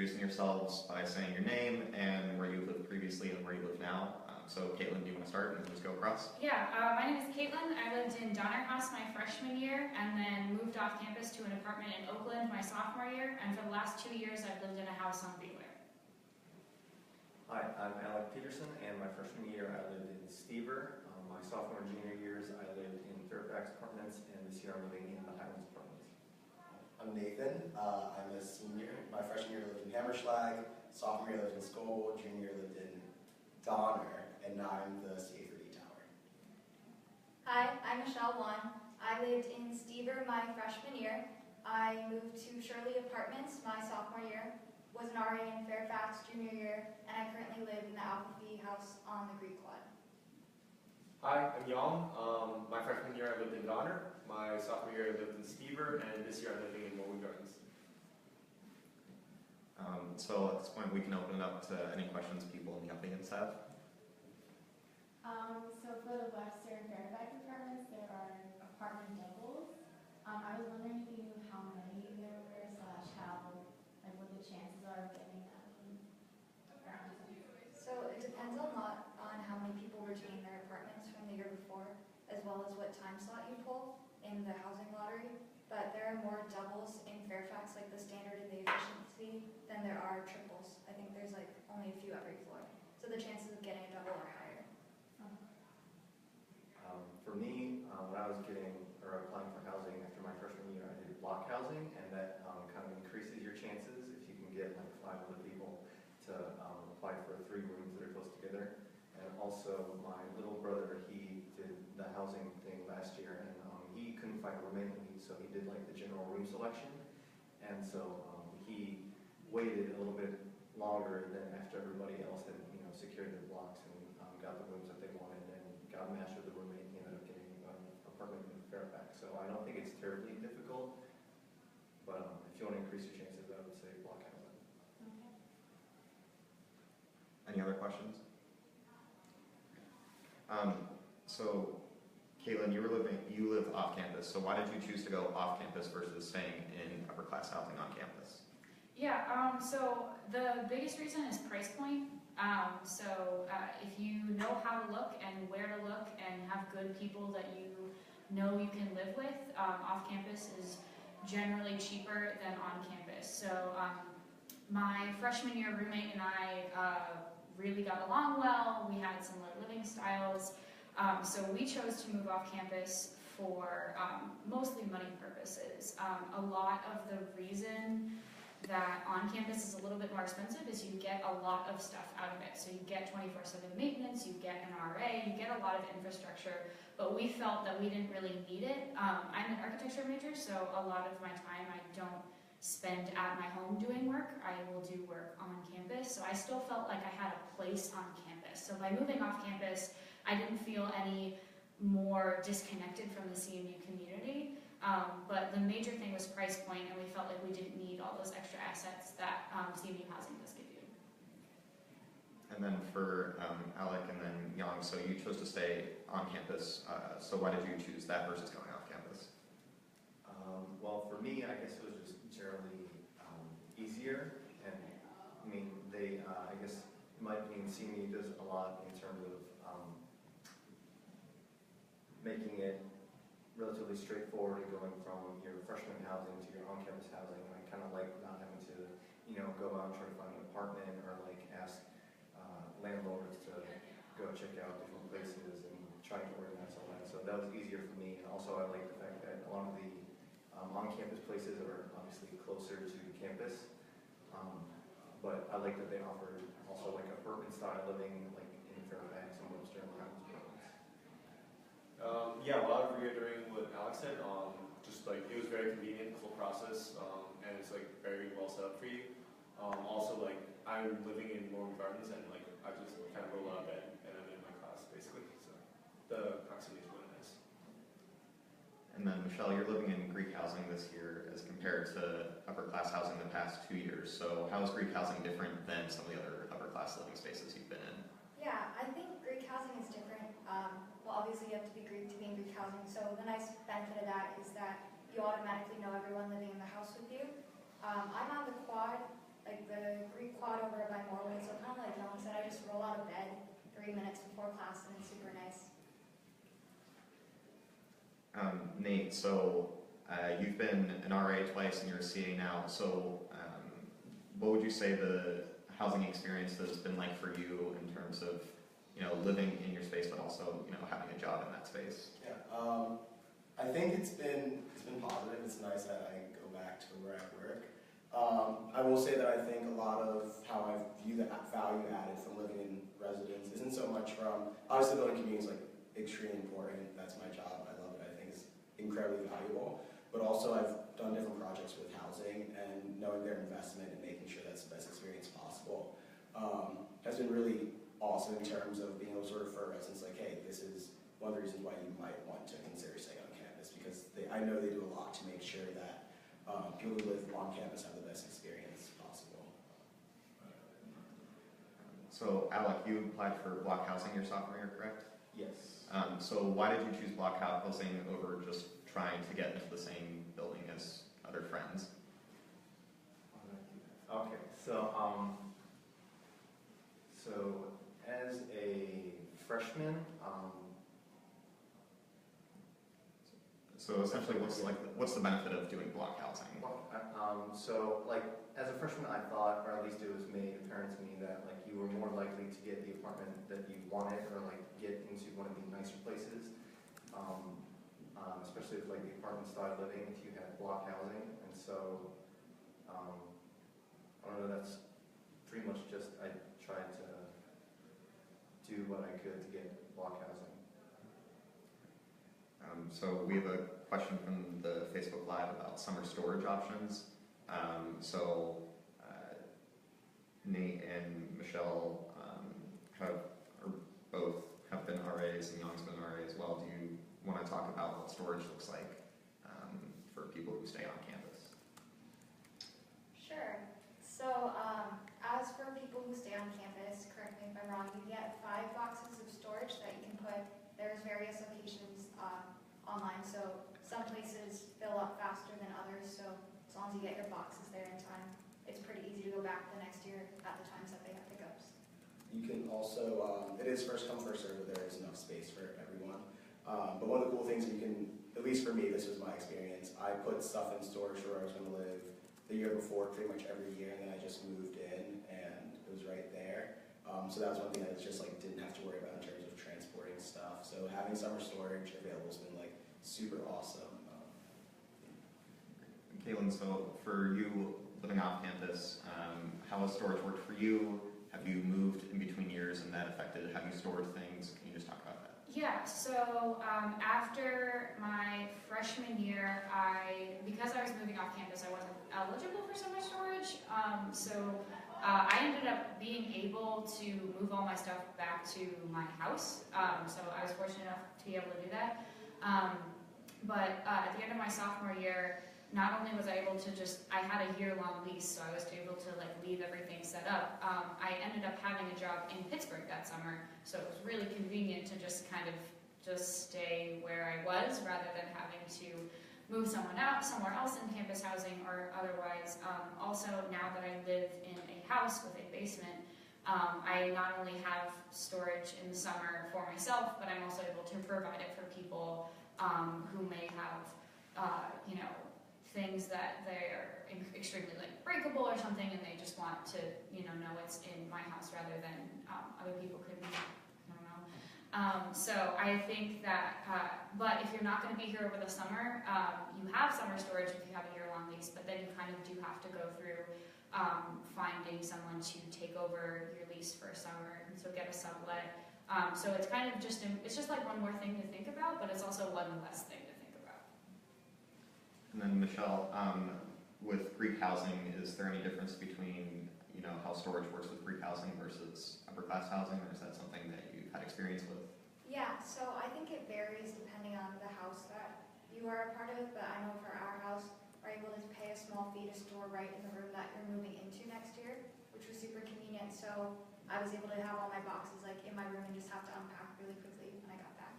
introducing yourselves by saying your name and where you lived previously and where you live now. So Caitlin, do you want to start and let's go across? Yeah, my name is Caitlin. I lived in Donner House my freshman year and then moved off campus to an apartment in Oakland my sophomore year, and for the last 2 years I've lived in a house on Beeler. Hi, I'm Alec Peterson, and my freshman year I lived in Stever. My sophomore and junior years I lived in Fairfax apartments, and this year I'm living in the Highlands apartments. I'm Nathan. I'm a senior. My freshman year I lived in Hammerschlag, sophomore year I lived in Scoble, junior year lived in Donner, and now I'm the Safety Tower. Hi, I'm Michelle Wan. I lived in Stever my freshman year. I moved to Shirley Apartments my sophomore year, was an RA in Fairfax junior year, and I currently live in the Appleby house on the Greek Quad. Hi, I'm Yong. My freshman year I lived in Donner. My sophomore year I lived in Stever, and this year I'm living in Woolly Gardens. So at this point we can open it up to any questions people in the audience have. So for the Webster and Fairfax apartments, there are apartment doubles. I was wondering if you knew how many there were, / how, like what the chances are of getting that one. So it depends a lot on how many people retain their apartments from the year before, as well as what time slot you pull in the housing lottery. But there are more doubles in Fairfax, like the standard and the efficiency, than there are triples. I think there's like only a few every floor. So the chances of getting a double are higher. For me, when I was applying for housing after my freshman year, I did block housing, and that kind of increases your chances if you can get like 5 other people to apply for 3 rooms that are close together. And also, my little brother, he did the housing thing last year, and he couldn't find a roommate, so he did like the general room selection. And so he waited a little bit longer than after everybody else had secured their blocks and got the rooms that they wanted and got matched with the roommate. He ended up getting an apartment in Fairfax. So I don't think it's terribly difficult, but if you want to increase your chances, I would say block housing. Okay. Any other questions? So Caitlin, you live off campus, so why did you choose to go off campus versus staying in upper-class housing on campus? Yeah, so the biggest reason is price point. If you know how to look and where to look and have good people that you know you can live with, off campus is generally cheaper than on campus. So my freshman year roommate and I really got along well. We had similar living styles. So we chose to move off campus for mostly money purposes. A lot of the reason that on campus is a little bit more expensive is you get a lot of stuff out of it. So you get 24/7 maintenance, you get an RA, you get a lot of infrastructure, but we felt that we didn't really need it. I'm an architecture major, so a lot of my time I don't spend at my home doing work. I will do work on campus, so I still felt like I had a place on campus. So by moving off campus, I didn't feel any more disconnected from the CMU community. But the major thing was price point, and we felt like we didn't need all those extra assets that CMU housing does give you. And then for Alec and then Yang, so you chose to stay on campus, so why did you choose that versus going off campus? Well, for me, I guess it was just generally easier, and I mean, I guess my opinion, CMU does a lot in terms of making it relatively straightforward and going from your freshman housing to your on-campus housing. I kind of like not having to, go out and try to find an apartment or like ask landlords to go check out different places and try to organize all that. So that was easier for me. And also, I like the fact that a lot of the on-campus places are obviously closer to campus, but I like that they offered also like apartment-style living, like in Fairfax and Webster and Highlands apartments. Yeah, a lot of reiterating what Alex said. Just like it was very convenient, the whole process, and it's like very well set up for you. Also, like I'm living in Mellon Gardens, and like I just kind of roll out of bed and I'm in my class basically. So the proximity is really nice. And then Michelle, you're living in Greek housing this year as compared to upper-class housing the past 2 years. So how is Greek housing different than some of the other upper-class living spaces you've been in? Yeah, I think Greek housing is different. Well, obviously you have to be Greek to be in Greek housing, so the nice benefit of that is that you automatically know everyone living in the house with you. I'm on the quad, like the 3 minutes before class, and it's super nice. Nate, so you've been an RA twice and you're a CA now, so what would you say the housing experience has been like for you in terms of, living in your space, but also, having a job in that space? Yeah, I think it's been positive. It's nice that I go back to where I work. I will say that I think a lot of how I view the value added from living in residence isn't so much from, obviously building communities is like extremely important. That's my job. I love it. I think it's incredibly valuable. But also I've done different projects with housing, and knowing their investment and making sure that's the best experience possible has been really awesome in terms of being able to refer residents like, hey, this is one of the reasons why you might want to consider staying on campus, because I know they do a lot to make sure that people who live on campus have the best experience possible. So Alec, you applied for block housing your sophomore year, correct? Yes. So why did you choose block housing over just trying to get into the same building as other friends? Okay, so as a freshman, So essentially, what's the benefit of doing block housing? so like as a freshman, I thought, or at least it was made apparent to me that like you were more likely to get the apartment that you wanted, or like get into one of the nicer places, especially with like the apartment style living if you had block housing. And so I don't know. That's pretty much just I tried to do what I could to get block housing. So we have a question from the Facebook Live about summer storage options. Nate and Michelle both have been RAs, and Young's been an RA as well. Do you want to talk about what storage looks like for people who stay on campus? Sure. So as for people who stay on campus, correct me if I'm wrong, you get 5 boxes of storage that you can put. There's various locations online, so some places fill up faster than others, so as long as you get your boxes there in time, it's pretty easy to go back the next year at the times that they have pickups. You can also, it is first come, first served, but there is enough space for everyone. But one of the cool things you can, at least for me, this was my experience, I put stuff in storage where I was going to live the year before pretty much every year, and then I just moved in, and it was right there. So that was one thing I just didn't have to worry about in terms of transporting stuff. So having summer storage available has been super awesome. Kaylin, so for you living off campus, how has storage worked for you? Have you moved in between years and that affected how you stored things? Can you just talk about that? Yeah, so after my freshman year, because I was moving off campus, I wasn't eligible for summer storage. I ended up being able to move all my stuff back to my house. So I was fortunate enough to be able to do that. But at the end of my sophomore year, not only was I able to I had a year-long lease, so I was able to leave everything set up. I ended up having a job in Pittsburgh that summer, so it was really convenient to just stay where I was rather than having to move somewhere else in campus housing or otherwise. Also, now that I live in a house with a basement, I not only have storage in the summer for myself, but I'm also able to provide it for people who may have, things that they're extremely breakable or something, and they just want to, know it's in my house rather than other people could be. I don't know. So I think that, but if you're not going to be here over the summer, you have summer storage if you have a year-long lease, but then you kind of do have to go through finding someone to take over your lease for a summer, and so get a sublet. So it's kind of just one more thing to think about, but it's also one less thing to think about. And then Michelle, with Greek housing, is there any difference between how storage works with Greek housing versus upperclass housing, or is that something that you've had experience with? Yeah, so I think it varies depending on the house that you are a part of, but I know for our house, we're able to pay a small fee to store right in the room that you're moving into next year, which was super convenient. So I was able to have all my boxes in my room and just have to unpack really quickly when I got back.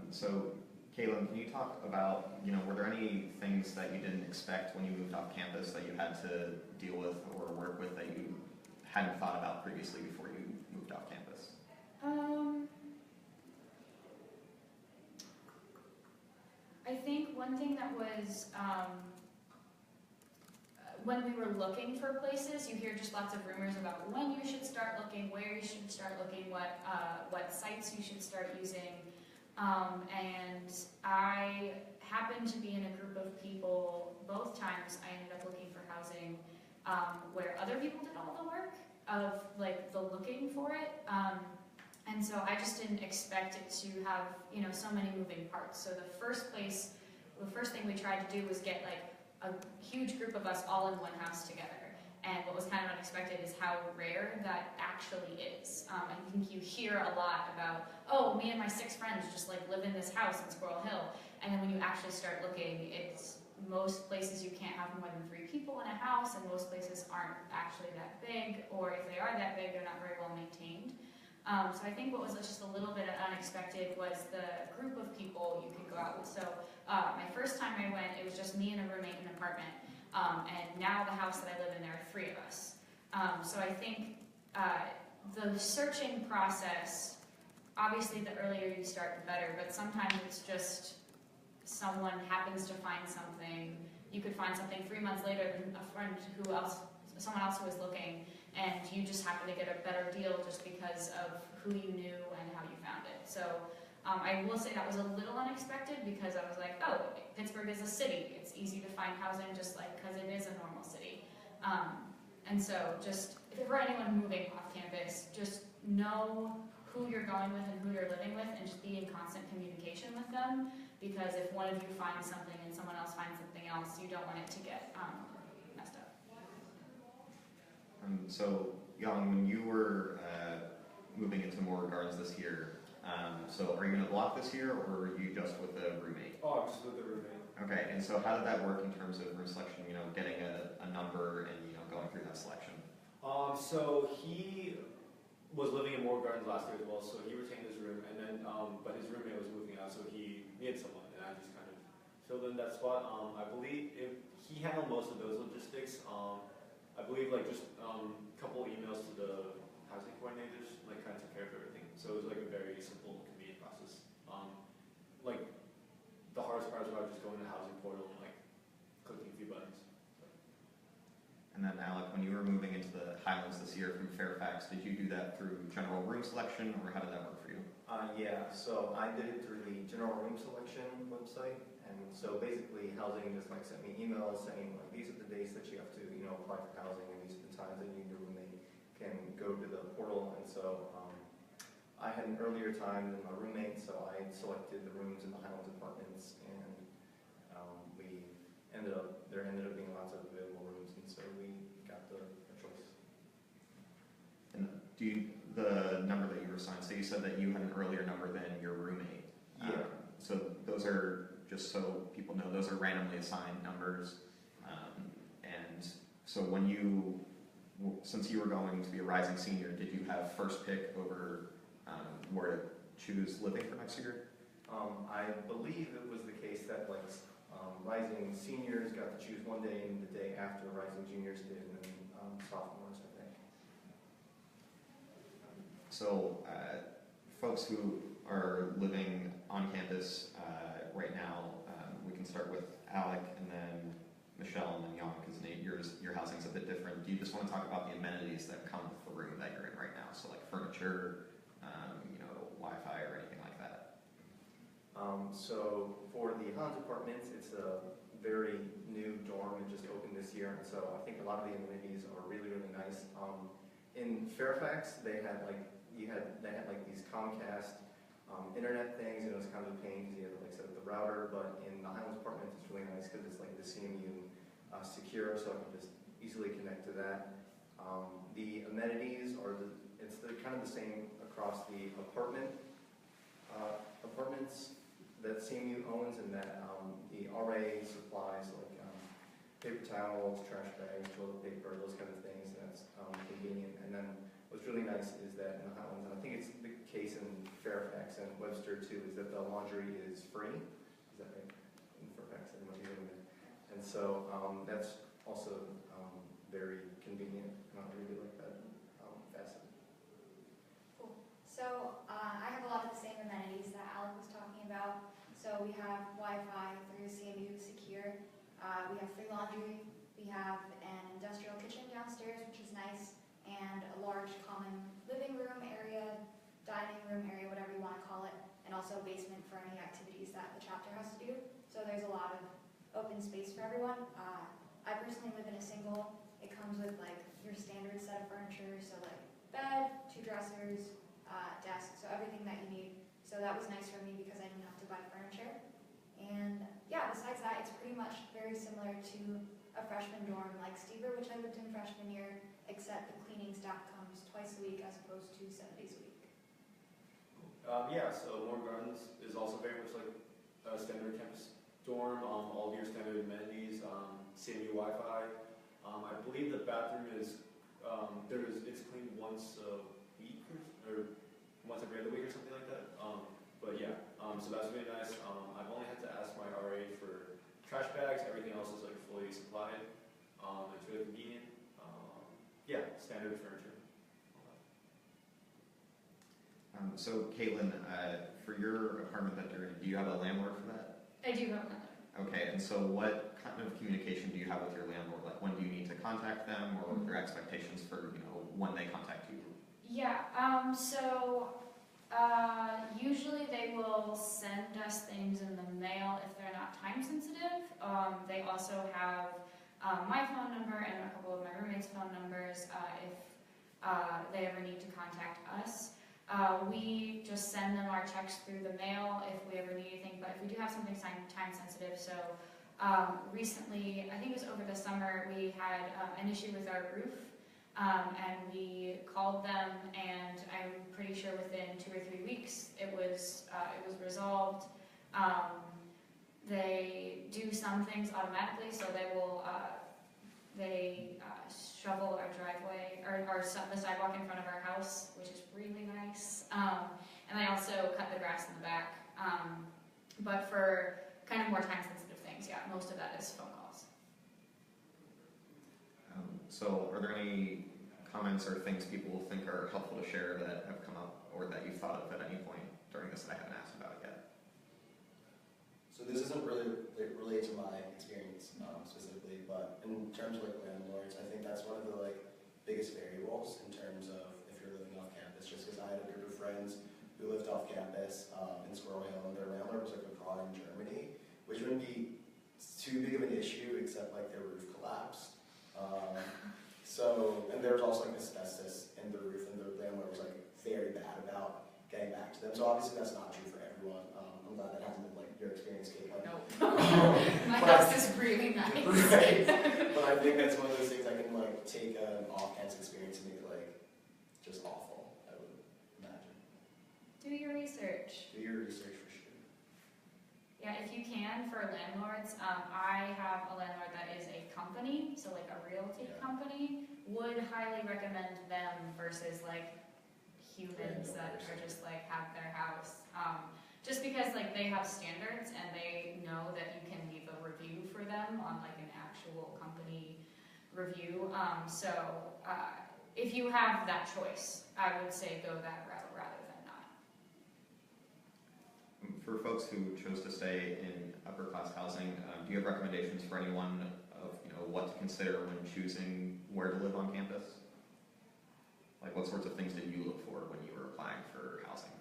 So Kaylin, can you talk about, were there any things that you didn't expect when you moved off campus that you had to deal with or work with that you hadn't thought about previously before you moved off campus? I think one thing that was, when we were looking for places, you hear just lots of rumors about when you should start looking, where you should start looking, what sites you should start using. And I happened to be in a group of people, both times I ended up looking for housing, where other people did all the work of like the looking for it. And so I just didn't expect it to have, so many moving parts. So the first thing we tried to do was get like a huge group of us all in one house together. And what was kind of unexpected is how rare that actually is. I think you hear a lot about, oh, me and my 6 friends just like live in this house in Squirrel Hill. And then when you actually start looking, it's most places you can't have more than 3 people in a house, and most places aren't actually that big, or if they are that big, they're not very well maintained. So I think what was just a little bit unexpected was the group of people you could go out with. So my first time I went, it was just me and a roommate in an apartment. And now the house that I live in, there are 3 of us. So I think the searching process, obviously the earlier you start, the better, but sometimes it's just someone happens to find something. You could find something 3 months later than someone else who was looking, and you just happen to get a better deal just because of who you knew and how you found it. So I will say that was a little unexpected, because I was like, oh, Pittsburgh is a city. It's easy to find housing just like because it is a normal city. And so just for anyone moving off campus, just know who you're going with and who you're living with, and just be in constant communication with them, because if one of you finds something and someone else finds something else, you don't want it to get messed up. So, Young, when you were moving into Moore Gardens this year, so are you in a block this year, or were you just with a roommate? Oh, I'm just with the roommate. Okay, and so how did that work in terms of room selection, getting a number and, going through that selection? So he was living in Moore Gardens last year as well, so he retained his room, and then, but his roommate was moving out, so he needed someone, and I just kind of filled in that spot. I believe he handled most of those logistics. I believe just a couple emails to the housing coordinators, kind of took care of everything. So it was a very simple, convenient process. The hardest part was about just going to the housing portal and clicking a few buttons. And then Alec, when you were moving into the Highlands this year from Fairfax, did you do that through general room selection, or how did that work for you? Yeah, so I did it through the general room selection website, and so basically housing just sent me emails saying these are the days that you have to apply for housing, and these are the times that you and your roommate can go to the portal. And so I had an earlier time than my roommate, so I selected the rooms in the Highlands apartments, and there ended up being lots of available rooms, and so we got the choice. And the number that you were assigned, so you said that you had an earlier number than your roommate. Yeah. So those are, just so people know, those are randomly assigned numbers. And so since you were going to be a rising senior, did you have first pick over where to choose living for next year? I believe it was the case that rising seniors got to choose one day, and the day after rising juniors did, and then sophomores, I think. So folks who are living on campus right now, we can start with Alec, and then Michelle, and then Young, because Nate, your housing's a bit different. Do you just want to talk about the amenities that come with the room that you're in right now? So furniture, Wi-Fi, or anything like that? So for the Hans apartments, it's a very new dorm. It just opened this year, and so I think a lot of the amenities are really, really nice. In Fairfax, they had these Comcast internet things. It's kind of a pain because you have to set up the router. But in the Highlands apartments, it's really nice because it's the CMU secure, so I can just easily connect to that. The amenities are kind of the same across the apartments that CMU owns, and that the RA supplies paper towels, trash bags, toilet paper, those kind of things. And that's convenient. And then what's really nice is that in the Highlands, and I think it's the case in Fairfax and Webster too, is that the laundry is free. Is that right? In Fairfax, I might be doing it. And so that's also very convenient, and I really like that. So I have a lot of the same amenities that Alec was talking about. So we have Wi-Fi through CMU Secure. We have free laundry. We have an industrial kitchen downstairs, which is nice, and a large common living room area, dining room area, whatever you want to call it, and also a basement for any activities that the chapter has to do. So there's a lot of open space for everyone. I personally live in a single. It comes with like your standard set of furniture, so like bed, 2 dressers, desk, so everything that you need. So that was nice for me because I didn't have to buy furniture. And yeah, besides that, it's pretty much very similar to a freshman dorm like Stever, which I lived in freshman year, except the cleaning staff comes twice a week as opposed to 7 days a week. Yeah, so Warren Gardens is also very much like a standard campus dorm, all of your standard amenities, CMU Wi-Fi. I believe the bathroom is, it's cleaned once a week or once every other week or something like that. But yeah, so that's really nice. I've only had to ask my RA for trash bags. Everything else is like fully supplied. It's really convenient. Yeah, standard furniture. So Caitlin, for your apartment that you're in, do you have a landlord for that? I do have another. Okay, and so what kind of communication do you have with your landlord? Like, when do you need to contact them, or what are your expectations for, when they contact you? Yeah, usually they will send us things in the mail if they're not time sensitive. They also have my phone number and a couple of my roommates' phone numbers if they ever need to contact us. We just send them our checks through the mail if we ever need anything, but if we do have something time sensitive, so recently, I think it was over the summer, we had an issue with our roof. And we called them, and I'm pretty sure within 2 or 3 weeks it was resolved. They do some things automatically, so they will shovel our driveway or the sidewalk in front of our house, which is really nice. And they also cut the grass in the back. But for kind of more time-sensitive things, yeah, most of that is phone calls. So are there any comments or things people think are helpful to share that have come up or that you've thought of at any point during this that I haven't asked about yet? So this isn't really related to my experience specifically, but in terms of like landlords, I think that's one of the like biggest variables in terms of if you're living off campus. Just because I had a group of friends who lived off campus in Squirrel Hill, and their landlord was like abroad in Germany, which wouldn't be too big of an issue except like their roof collapsed. And there was also like asbestos in the roof, and the landlord was like very bad about getting back to them. So obviously that's not true for everyone. I'm glad that hasn't been like your experience, Caitlin. No. My house is really nice. Right. But I think that's one of those things I can like take an off-campus experience and make it like just awful, I would imagine. Do your research. Do your research for sure. Yeah, if you can, for landlords, I have a landlord that is a company, so like a realty company, would highly recommend them versus like humans that are just like have their house. Just because like they have standards and they know that you can leave a review for them on like an actual company review. If you have that choice, I would say go that route rather than not. For folks who chose to stay in upper-class housing, do you have recommendations for anyone of what to consider when choosing where to live on campus? Like, what sorts of things did you look for when you were applying for housing?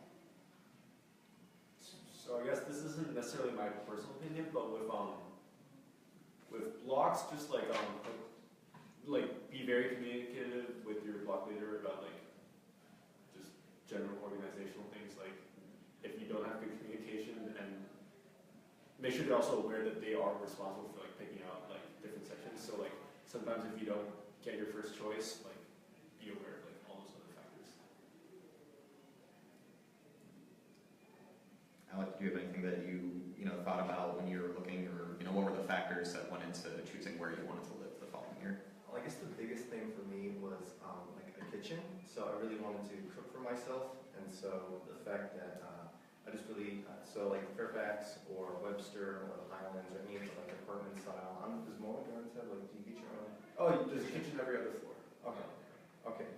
So I guess this isn't necessarily my personal opinion, but with blocks, just like be very communicative with your block leader about like just general organizational things. Like if you don't have good communication, and make sure they're also aware that they are responsible for like picking out like different sections. So like sometimes if you don't get your first choice, like be aware of like all those other factors. Alec, do you have anything that you thought about when you were looking, or what were the factors that went into choosing where you wanted to live the following year? Well, I guess the biggest thing for me was like a kitchen. So I really wanted to cook for myself, and so the fact that I just really like Fairfax or Webster or the Highlands or any of the like apartment style. Does Mellon Gardens have like do you get your own? Oh, there's a kitchen every other floor. Okay.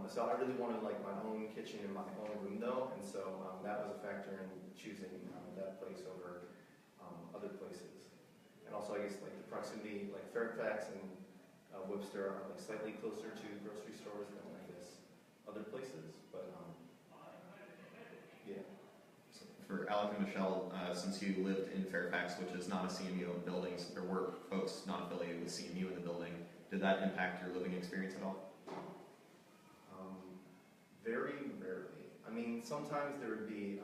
So I really wanted like my own kitchen in my own room though, and so that was a factor in choosing that place over other places. And also I guess like the proximity, like Fairfax and Webster are like slightly closer to grocery stores than I guess other places, but yeah. So for Alec and Michelle, since you lived in Fairfax, which is not a CMU owned building, so there were folks not affiliated with CMU in the building, did that impact your living experience at all? Very rarely. I mean, sometimes there would be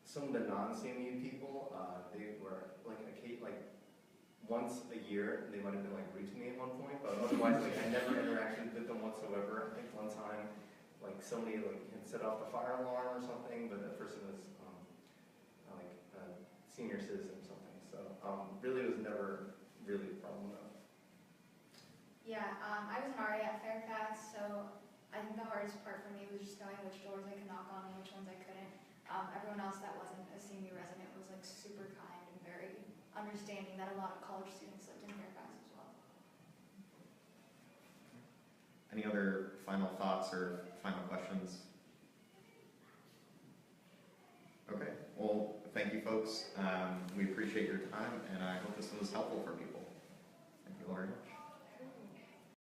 some of the non-CMU people. They were like once a year. They might have been like rude to me at one point, but otherwise, like I never interacted with them whatsoever. I think one time, like somebody like had set off the fire alarm or something, but that person was like a senior citizen or something. So really, it was never really a problem though. Yeah, I was an RA at Fairfax, so I think the hardest part for me was just knowing which doors I could knock on and which ones I couldn't. Everyone else that wasn't a CMU resident was like super kind and very understanding that a lot of college students lived in Fairfax as well. Any other final thoughts or final questions? Okay, well, thank you folks. We appreciate your time, and I hope this was helpful for people. Thank you all very much.